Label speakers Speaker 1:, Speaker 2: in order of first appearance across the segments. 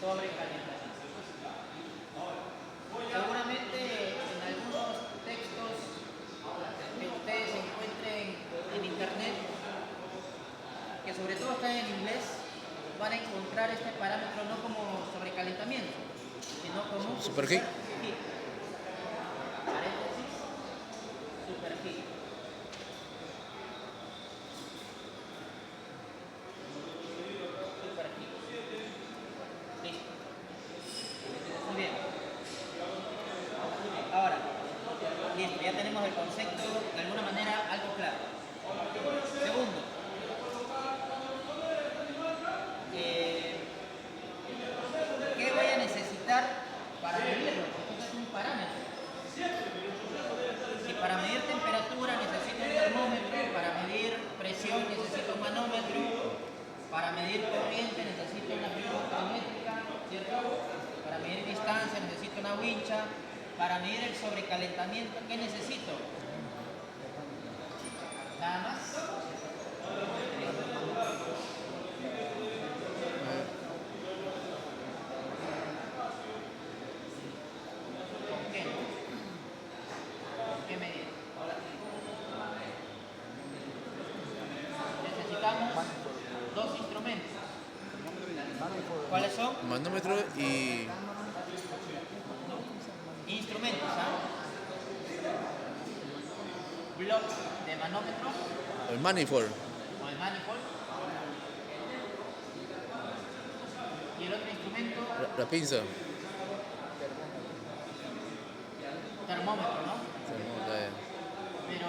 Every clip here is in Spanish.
Speaker 1: sobrecalentación. Seguramente en algunos textos que ustedes encuentren en internet, que sobre todo están en inglés, van a encontrar este parámetro no como sobrecalentamiento, sino como
Speaker 2: superheat.
Speaker 1: Paréntesis, superheat. Superheat. Listo. Muy bien. Ahora, listo, ya tenemos el concepto de alguna manera algo claro. Segundo, ¿qué voy a necesitar para medirlo? Este es un parámetro. Si para medir temperatura necesito un termómetro, para medir presión necesito un manómetro, para medir corriente necesito una fluidométrica, ¿cierto? Para medir distancia necesito una wincha, para medir el sobrecalentamiento, ¿qué necesito? Nada más. ¿Con qué? ¿Con qué medir? Necesitamos dos instrumentos. ¿Cuáles son?
Speaker 2: Manómetro y...
Speaker 1: Instrumentos, ¿ah? Block de manómetro
Speaker 2: el manifold.
Speaker 1: o el manifold. Y el otro instrumento,
Speaker 2: La pinza.
Speaker 1: termómetro, ¿no? Pero,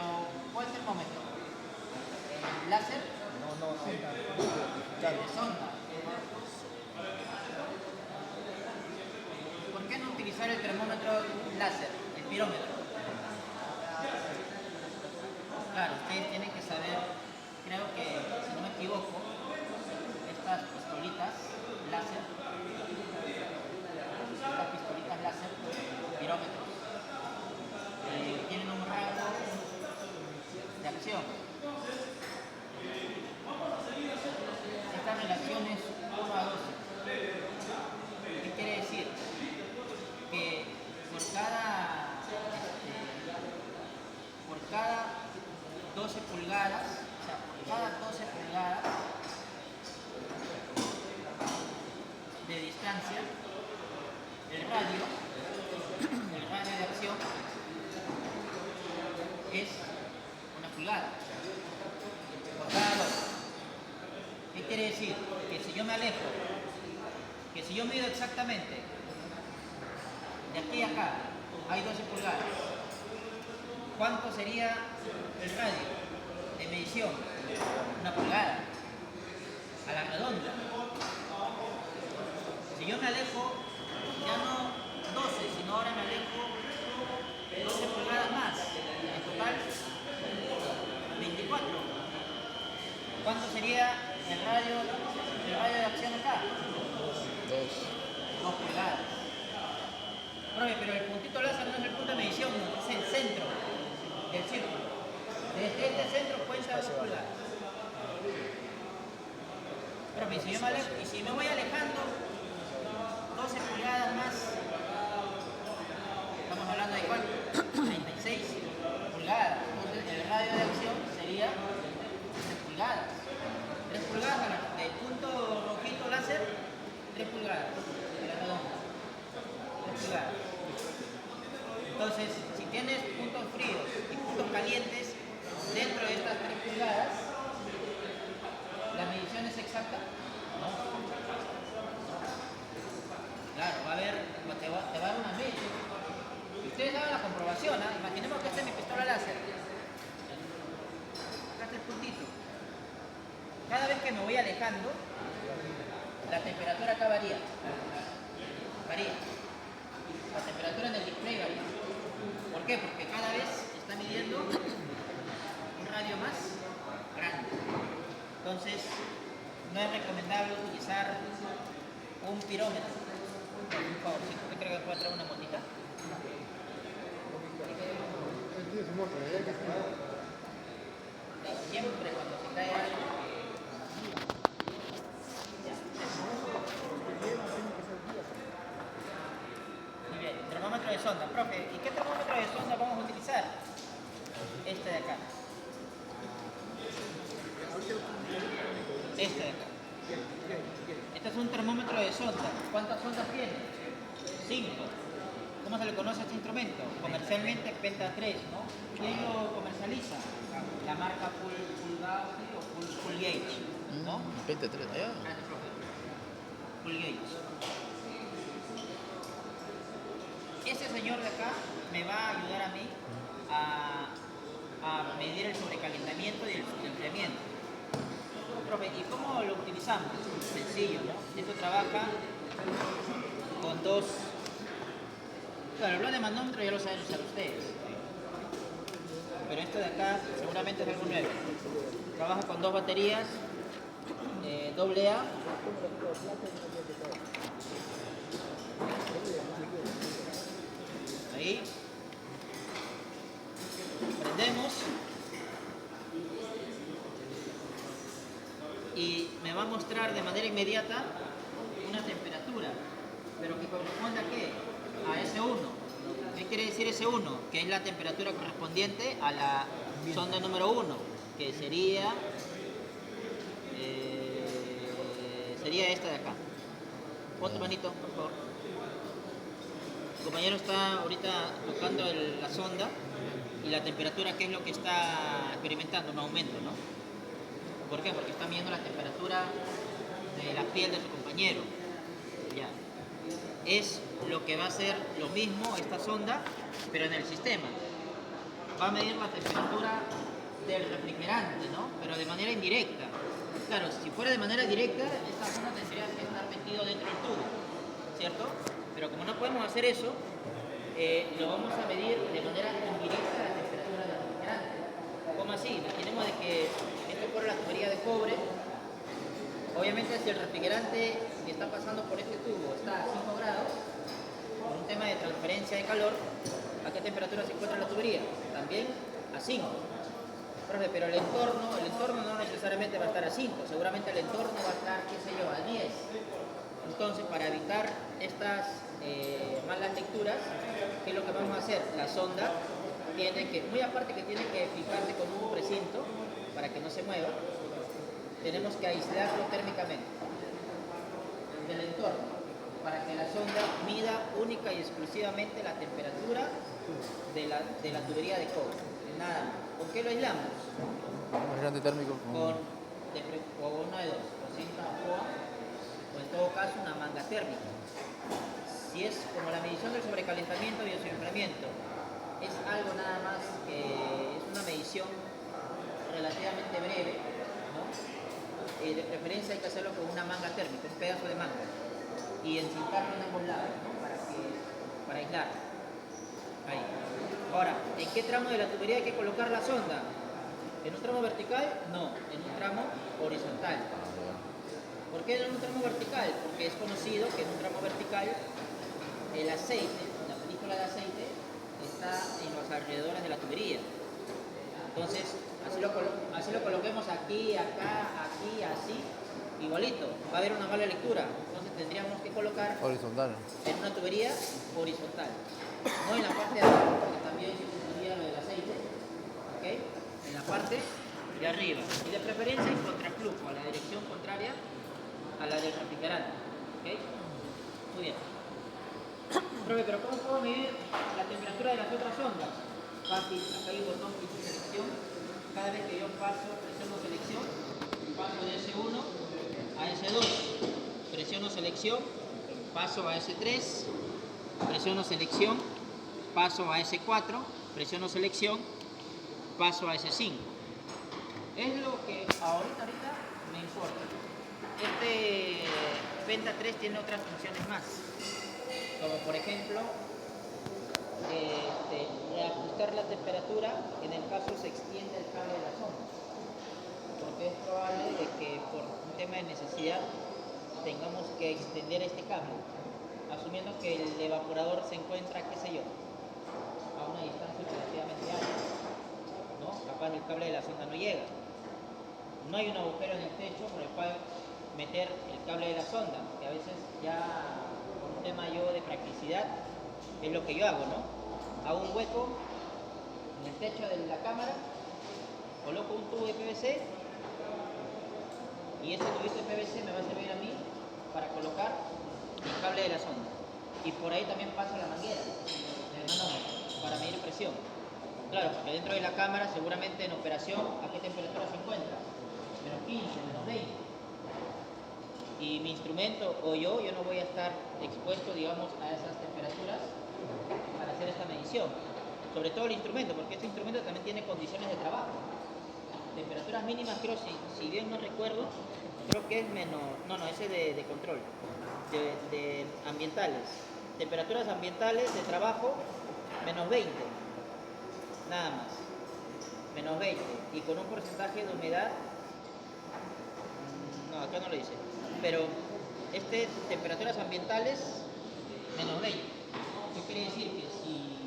Speaker 1: ¿cuál termómetro? ¿El láser? De sonda. ¿Por qué no utilizar el termómetro láser, el pirómetro? Claro, ustedes tienen que saber, creo que, si no me equivoco, estas pistolitas láser, pirómetros, tienen un rango de acción. Esta relación es 1 a 12. ¿Qué quiere decir? Que por cada 12 pulgadas, o sea, por cada 12 pulgadas de distancia, el radio de acción es 1 pulgada por cada 12. ¿Qué quiere decir? Que si yo me alejo, que si yo mido exactamente de aquí a acá, hay 12 pulgadas, ¿cuánto sería el radio de medición? 1 pulgada, a la redonda. Si yo me alejo, ya no 12, sino ahora me alejo 12 pulgadas más, en total 24. ¿Cuánto sería el radio de acción acá? 2 pulgadas. Profe, pero el puntito láser no es el punto de medición, es el centro del círculo. Desde este centro cuenta 2 pulgadas. Profe, si yo me alejo, y si me voy alejando 12 pulgadas más, estamos hablando de cuánto? 36 pulgadas. Entonces el radio de acción sería 3 pulgadas. 3 pulgadas del punto rojito láser, 3 pulgadas de la redonda. 3 pulgadas. Entonces, si tienes puntos fríos y puntos calientes dentro de estas 3 pulgadas, ¿la medición es exacta? No. Claro, te va a dar una media. Ustedes hagan la comprobación, ¿eh? Imaginemos que esta es mi pistola láser. Acá está el puntito. Cada vez que me voy alejando, la temperatura acá varía. La temperatura en el display varía. ¿Por qué? Porque cada vez está midiendo un radio más grande. Entonces, no es recomendable utilizar un pirómetro. Por favor, si usted cree que puede traer una motita. Siempre cuando se cae algo. Ya. ¿Cuántas ondas tiene? 5. ¿Cómo se le conoce a este instrumento? Comercialmente Penta 3, ¿no? ¿Quién lo comercializa? La marca Full Gauge o Full Gauge, ¿no?
Speaker 2: 23, allá.
Speaker 1: Full Gauge. Ese señor de acá me va a ayudar a mí a medir el sobrecalentamiento y el enfriamiento. Profe, ¿y cómo lo utilizamos? Sencillo, ¿no? Esto trabaja con dos... Claro, el blog de manómetro ya lo saben usar ustedes. Pero esto de acá seguramente es algo nuevo. Trabaja con dos baterías AA. Ahí. Prendemos. Y me va a mostrar de manera inmediata una temperatura. ¿Pero que corresponde a qué? A S1. ¿Qué quiere decir S1? Que es la temperatura correspondiente a la sonda número 1, que sería esta de acá. Otro manito, por favor. El compañero está ahorita tocando la sonda y la temperatura, ¿qué es lo que está experimentando? Un aumento, ¿no? ¿Por qué? Porque está midiendo la temperatura de la piel de su compañero. Ya. Es lo que va a hacer lo mismo esta sonda, pero en el sistema. Va a medir la temperatura del refrigerante, ¿no? Pero de manera indirecta. Claro, si fuera de manera directa, esta sonda tendría que estar metido dentro del tubo, ¿cierto? Pero como no podemos hacer eso, lo vamos a medir de manera indirecta la temperatura del refrigerante. ¿Cómo así? Imaginemos de que esto fuera la tubería de cobre. Obviamente si el refrigerante que está pasando por este tubo está a 5 grados, por un tema de transferencia de calor, ¿a qué temperatura se encuentra la tubería? También a 5. Profe, pero el entorno no necesariamente va a estar a 5, seguramente el entorno va a estar, qué sé yo, a 10. Entonces, para evitar estas malas lecturas, ¿qué es lo que vamos a hacer? La sonda tiene que, muy aparte que tiene que fijarse con un precinto para que no se mueva, tenemos que aislarlo térmicamente del entorno para que la sonda mida única y exclusivamente la temperatura de la tubería de cobre. Nada más. ¿Con qué lo aislamos?
Speaker 2: Aislante térmico.
Speaker 1: Con una de dos, con cinta FOA o en todo caso una manga térmica. Si es como la medición del sobrecalentamiento y del enfriamiento, es algo nada más que es una medición relativamente breve, ¿no? De preferencia hay que hacerlo con una manga térmica, un pedazo de manga, y encintarlo en ambos lados, ¿no? Para aislar. Ahí. Ahora, ¿en qué tramo de la tubería hay que colocar la sonda? ¿En un tramo vertical? No, en un tramo horizontal. ¿Por qué en un tramo vertical? Porque es conocido que en un tramo vertical el aceite, la película de aceite, está en los alrededores de la tubería. Entonces, así lo coloquemos aquí, acá, aquí, así, igualito. Va a haber una mala lectura. Entonces tendríamos que colocar
Speaker 2: Horizontal.
Speaker 1: en una tubería horizontal. No en la parte de abajo, porque también se utilizaría el aceite, ¿ok? En la parte de arriba. Y de preferencia en contraflujo, a la dirección contraria a la del refrigerante, ¿ok? Muy bien. Profe, pero ¿cómo puedo medir la temperatura de las otras ondas? Fácil, acá hay un botón que dice selección. Cada vez que yo presiono selección, paso de S1 a S2. Presiono selección, paso a S3. Presiono selección, paso a S4. Presiono selección, paso a S5. Es lo que ahorita me importa. Este Penta 3 tiene otras funciones más, como por ejemplo reajustar la temperatura en el caso se extiende el cable de la sonda, porque es probable de que por un tema de necesidad tengamos que extender este cable, asumiendo que el evaporador se encuentra, qué sé yo, a una distancia relativamente alta, ¿no? Capaz el cable de la sonda no llega. No hay un agujero en el techo por el cual meter el cable de la sonda, que a veces ya por un tema yo de practicidad es lo que yo hago, ¿no? Hago un hueco en el techo de la cámara, coloco un tubo de PVC y ese tubito de PVC me va a servir a mí para colocar el cable de la sonda. Y por ahí también pasa la manguera del manómetro para medir presión. Claro, porque dentro de la cámara seguramente en operación ¿a qué temperatura se encuentra? Menos 15, menos 20. Y mi instrumento o yo no voy a estar expuesto, digamos, a esas temperaturas para hacer esta medición. Sobre todo el instrumento, porque este instrumento también tiene condiciones de trabajo. Temperaturas mínimas, creo, si bien no recuerdo, creo que es menos, no, ese de control, de ambientales. Temperaturas ambientales de trabajo, menos 20, nada más, menos 20. Y con un porcentaje de humedad, no, acá no lo dice, pero temperaturas ambientales, menos 20. ¿Qué quiere decir? Que si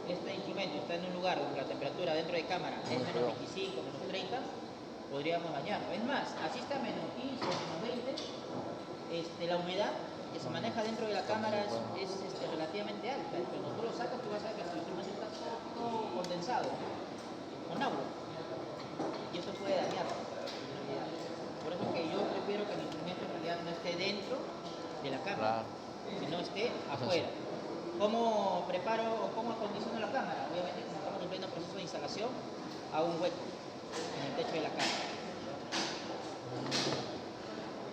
Speaker 1: este instrumento está en un lugar donde la temperatura dentro de cámara es menos 25, menos 30, podríamos dañarlo. Es más, así está menos 15, menos 20, la humedad que se maneja dentro de la cámara es relativamente alta. Cuando tú lo sacas, tú vas a ver que el instrumento está todo condensado con agua. Y eso puede dañarlo. Por eso que yo prefiero que el instrumento en realidad no esté dentro de la cámara, sino esté afuera. ¿Cómo preparo o cómo acondiciono la cámara? Obviamente, como estamos en pleno proceso de instalación, hago un hueco en el techo de la cámara.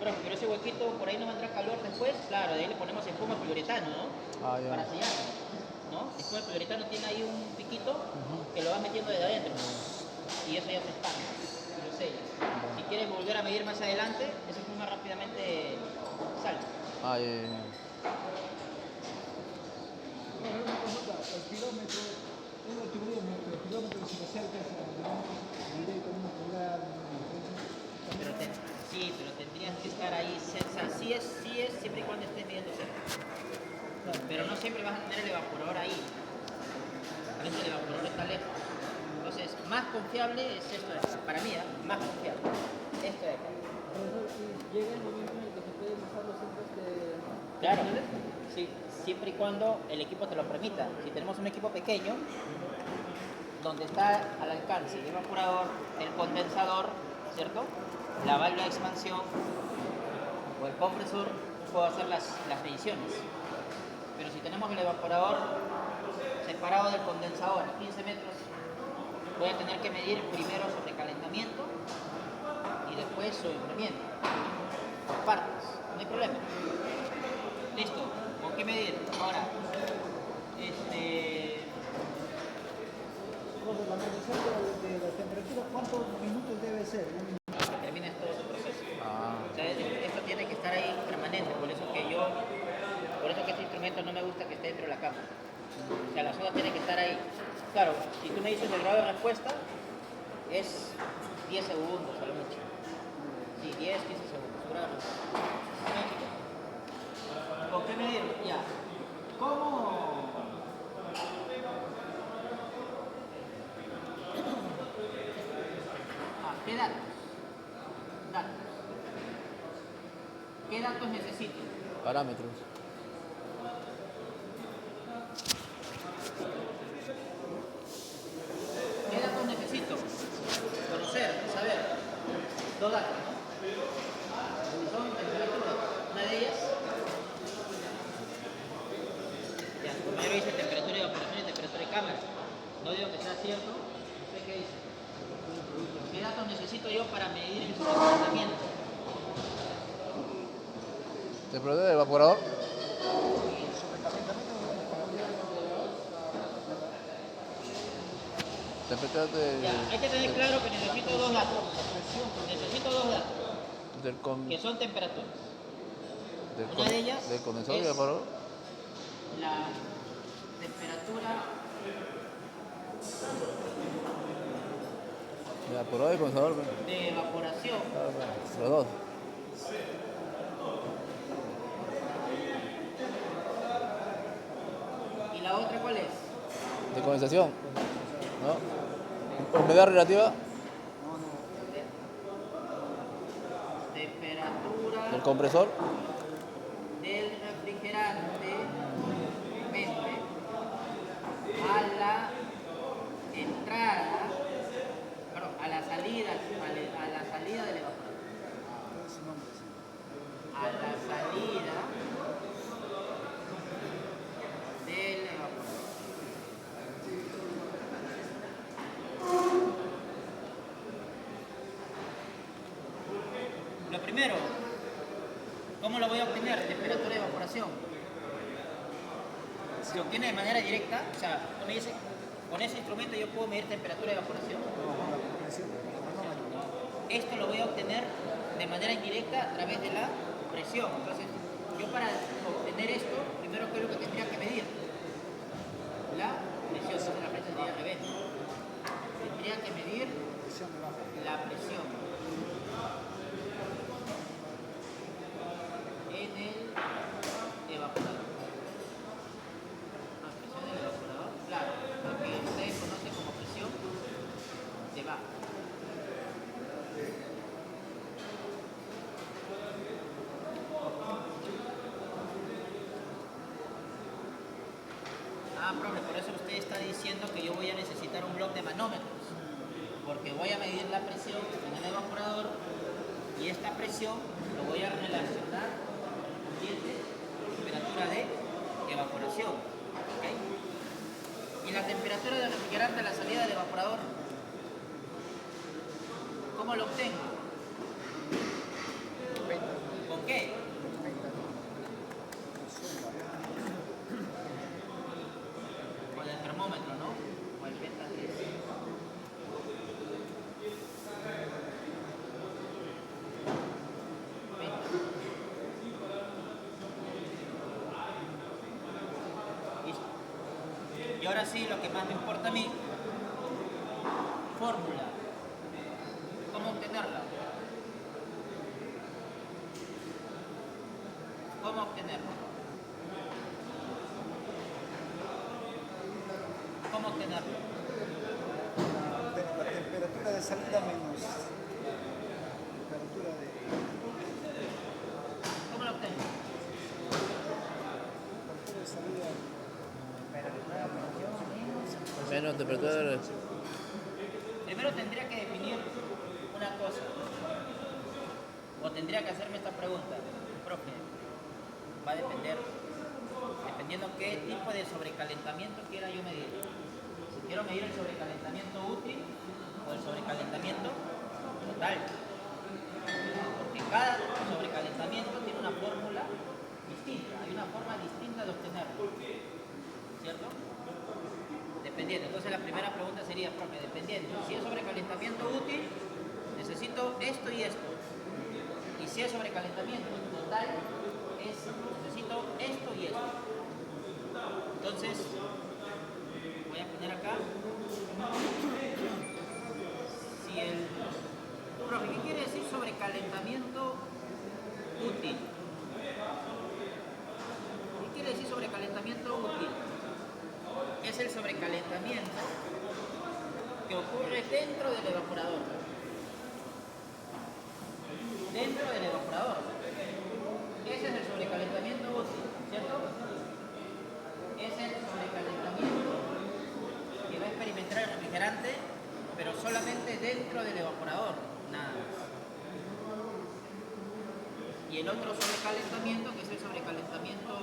Speaker 1: Pero ese huequito por ahí no vendrá calor después. Claro, de ahí le ponemos espuma poliuretano, ¿no? Para sellar, ¿no? Espuma poliuretano tiene ahí un piquito que lo vas metiendo desde adentro. Y eso ya se expande, lo sella. Si quieres volver a medir más adelante, esa espuma rápidamente sale.
Speaker 3: Bueno, una consulta, el kilómetro, tengo el kilómetro si me acercas directo a una pulgada,
Speaker 1: pero tendrías que estar ahí, o sea, sí es, siempre y cuando estés midiendo cerca. Pero no siempre vas a tener el evaporador ahí. Por eso el evaporador está lejos. Entonces, más confiable es esto de acá. Para mí, más confiable. Esto de acá.
Speaker 4: Llega el momento en el que se pueden usar los centros de...
Speaker 1: Claro, sí, siempre y cuando el equipo te lo permita. Si tenemos un equipo pequeño, donde está al alcance el evaporador, el condensador, ¿cierto? La válvula de expansión o el compresor, puedo hacer las mediciones. Pero si tenemos el evaporador separado del condensador a 15 metros, voy a tener que medir primero sobrecalentamiento y después su enfriamiento. Por partes, no hay problema. Listo, ¿con qué medir? Ahora,
Speaker 3: la medición de la temperatura, ¿cuántos minutos debe ser?
Speaker 1: que termines todo tu proceso. O sea, esto tiene que estar ahí permanente, por eso que este instrumento no me gusta que esté dentro de la cámara. O sea, la sonda tiene que estar ahí. Claro, si tú me dices el grado de respuesta, es 10 segundos a lo mucho. Sí, 10, 15 segundos. Su grado de respuesta. ¿Con qué medir? Ya. ¿Cómo? ¿Qué datos? ¿Qué datos necesito?
Speaker 2: Parámetros.
Speaker 1: ¿Qué datos necesito? Conocer, saber. Dos datos, ¿no? Son temperaturas. Una de ellas. Ya, primero dice temperatura de evaporación y temperatura de cámara. No digo que sea cierto. ¿Usted qué dice? ¿Qué datos necesito yo para medir el sobrecalentamiento?
Speaker 2: ¿Temperatura del evaporador? Temperatura de...
Speaker 1: Ya, hay que tener claro que necesito dos datos. Necesito dos datos, que son temperaturas. Una de ellas
Speaker 2: ¿Del condensador y
Speaker 1: es
Speaker 2: evaporador?
Speaker 1: la temperatura
Speaker 2: Evaporador y condensador.
Speaker 1: de evaporación.
Speaker 2: Los dos.
Speaker 1: ¿Y la otra cuál es?
Speaker 2: De condensación. ¿No? Humedad relativa
Speaker 1: Temperatura
Speaker 2: del compresor.
Speaker 1: del refrigerante mente a la entrada, perdón, a la salida del evaporador. A la salida Lo primero, ¿cómo lo voy a obtener? Temperatura de evaporación. Se obtiene de manera directa, o sea, tú me dices, con ese instrumento yo puedo medir temperatura de evaporación. Esto lo voy a obtener de manera indirecta a través de la presión. Entonces, yo para obtener esto, primero, ¿qué es lo que tendría que medir? La presión. Entonces, la presión sería al revés. Tendría que medir la presión en el evaporador. La presión del evaporador, claro, lo que ustedes conocen como presión de baja. Ah, profe, por eso usted está diciendo que yo voy a necesitar un bloque de manómetros, porque voy a medir la presión en el evaporador y esta presión lo voy a relacionar con temperatura de evaporación. ¿Okay? Y la temperatura del refrigerante a la salida del evaporador, ¿cómo lo obtengo? ¿Con qué? Con el termómetro, ¿no? O el Penta 3. Listo. Y ahora sí, lo que más me importa a mí, fórmula. ¿Cómo obtenerla? ¿Cómo obtenerla? ¿Cómo obtenerlo?
Speaker 3: La temperatura de salida menos temperatura de...
Speaker 1: ¿Cómo lo obtengo?
Speaker 3: Temperatura de salida...
Speaker 2: Menos temperatura de...
Speaker 1: Primero tendría que definir una cosa. O tendría que hacerme esta pregunta. Profe, va a depender, dependiendo qué tipo de sobrecalentamiento quiera yo medir. Si quiero medir el sobrecalentamiento útil o el sobrecalentamiento total. Porque cada sobrecalentamiento tiene una fórmula distinta. Hay una forma distinta de obtenerlo. ¿Cierto? Dependiendo. Entonces la primera pregunta sería, profe, dependiendo. Si es sobrecalentamiento útil, necesito esto y esto. Y si es sobrecalentamiento total, necesito esto y esto. Entonces, voy a poner acá. Si el... Profe, ¿qué quiere decir sobrecalentamiento útil? ¿Qué quiere decir sobrecalentamiento útil? Es el sobrecalentamiento que ocurre dentro del evaporador. Dentro del evaporador. Ese es el sobrecalentamiento útil, ¿cierto? Es el sobrecalentamiento que va a experimentar el refrigerante, pero solamente dentro del evaporador, nada más. Y el otro sobrecalentamiento, que es el sobrecalentamiento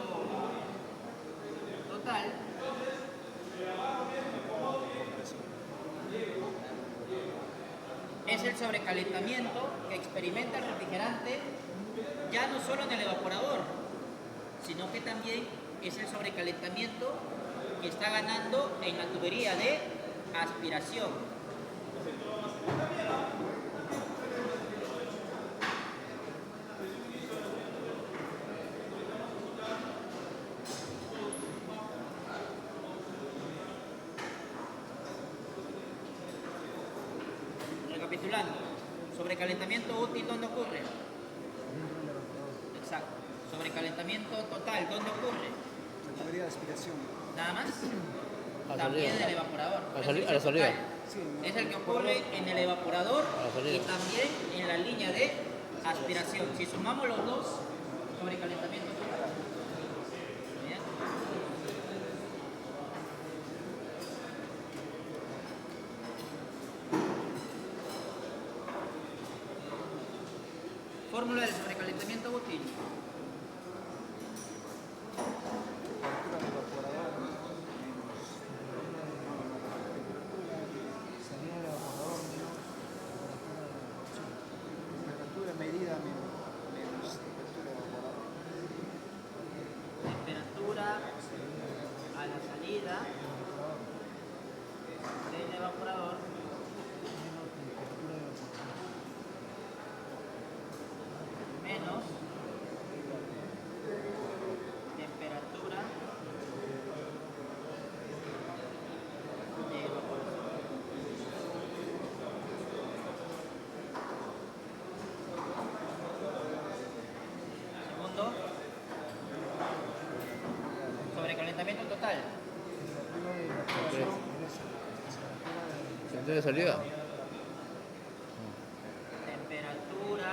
Speaker 1: total, es el sobrecalentamiento que experimenta el refrigerante ya no solo en el evaporador, sino que también es el sobrecalentamiento que está ganando en la tubería de aspiración. Recapitulando, sobrecalentamiento útil, ¿dónde ocurre? Exacto. Sobrecalentamiento total, ¿dónde ocurre?
Speaker 3: La tubería de aspiración.
Speaker 1: Nada más.
Speaker 2: A la
Speaker 1: También
Speaker 2: salida.
Speaker 1: en el evaporador.
Speaker 2: A la salida.
Speaker 3: Sí,
Speaker 1: Es el que ocurre en el evaporador
Speaker 2: A la salida.
Speaker 1: y también en la línea de aspiración. Si sumamos los dos, sobrecalentamiento total. ¿Bien? Fórmula del sobrecalentamiento útil.
Speaker 3: temperatura del evaporador menos salida del evaporador menos temperatura medida menos
Speaker 1: total.
Speaker 3: Temperatura de evaporación en esa.
Speaker 2: ¿Sentido de salida?
Speaker 1: Temperatura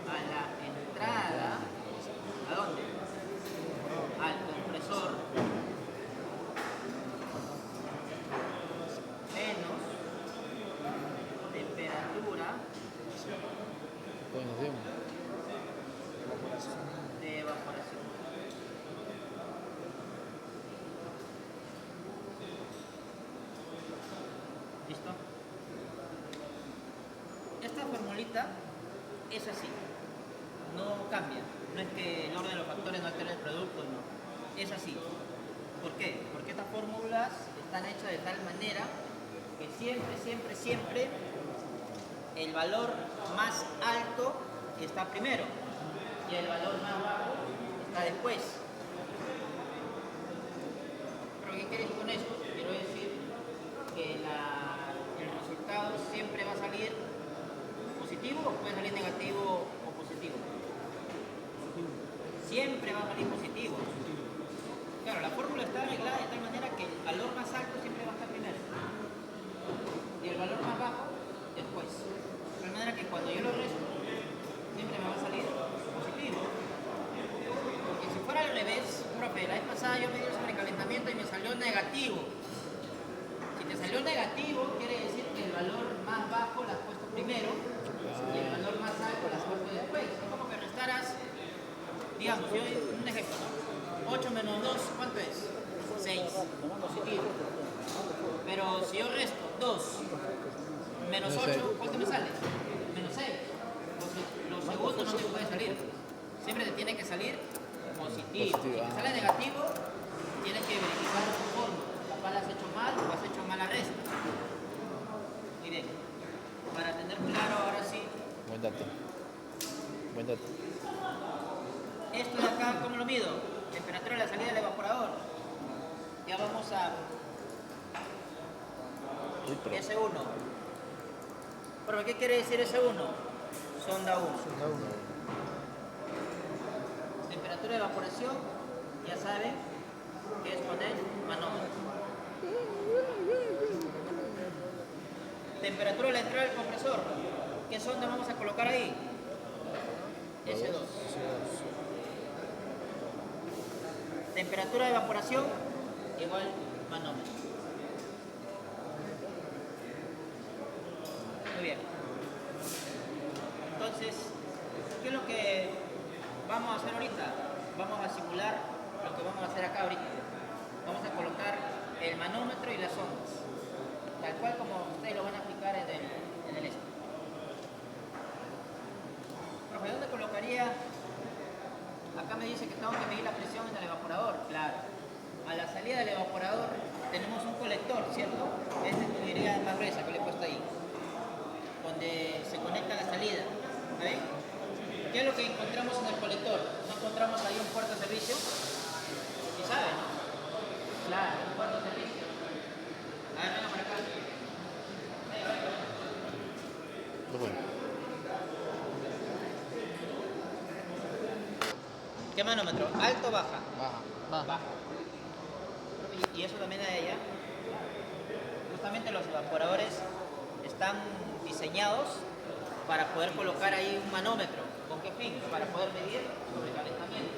Speaker 1: a la entrada. ¿A dónde? Al compresor. Menos temperatura
Speaker 2: Condición.
Speaker 1: de evaporación. ¿Listo? Esta formulita es así, no cambia. No es que el orden de los factores no altere el producto, no. Es así. ¿Por qué? Porque estas fórmulas están hechas de tal manera que siempre el valor más alto está primero y el valor más bajo está después. ¿Pero qué quiere decir con esto? Quiero decir que el resultado siempre va a salir positivo o puede salir negativo o positivo. Siempre va a salir positivo. Claro, la fórmula está arreglada de tal manera que el valor más alto siempre va a estar primero y el valor más bajo después. De tal manera que cuando yo lo resto, siempre me va a salir positivo. Porque si fuera al revés, profe, la vez pasada yo medí el sobrecalentamiento y me salió negativo. Si te salió negativo, quiere decir que el valor más bajo lo has puesto primero y el valor más alto lo has puesto después. Es como que restaras, digamos, yo un ejemplo, ¿no? 8 menos 2, ¿cuánto es? 6, positivo. Pero si yo resto 2 menos 8, ¿cuánto me sale? Menos 6. Los segundos no te puede salir. Siempre te tiene que salir positivo. Si te sale negativo, tienes que verificar tu fórmula. Capaz la has hecho mal o has hecho mala resta. Muy bien. Para tener claro ahora sí.
Speaker 2: Buen dato. Buen dato.
Speaker 1: Esto de acá, ¿cómo lo mido? Temperatura de la salida del evaporador. Ya vamos a S1. ¿Pero qué quiere decir S1? Sonda 1. Temperatura de evaporación, ya saben que es poner manómetro. Temperatura de la entrada del compresor. ¿Qué sonda vamos a colocar ahí? S2. Temperatura de evaporación igual manómetro. Muy bien. Entonces, ¿qué es lo que vamos a hacer ahorita? Vamos a simular lo que vamos a hacer acá ahorita. Vamos a colocar el manómetro y las ondas, tal cual como ustedes lo van a aplicar en el este. Profe, ¿dónde colocaría? Acá me dice que tengo que medir la presión en el evaporador. Claro. A la salida del evaporador tenemos un colector, ¿cierto? Esta es tubería más gruesa que le he puesto ahí, donde se conecta la salida. ¿Ven? ¿Qué es lo que encontramos en el colector? ¿No encontramos ahí un puerto de servicio? ¿Sí saben, no? Claro, un puerto de servicio. A ver, venga para acá. Venga.
Speaker 2: Bueno.
Speaker 1: ¿Qué manómetro? ¿Alto o baja?
Speaker 2: Baja.
Speaker 1: Baja. Y eso también hay allá. Justamente los evaporadores están diseñados para poder colocar ahí un manómetro. ¿Con qué fin? Para poder medir sobrecalentamiento.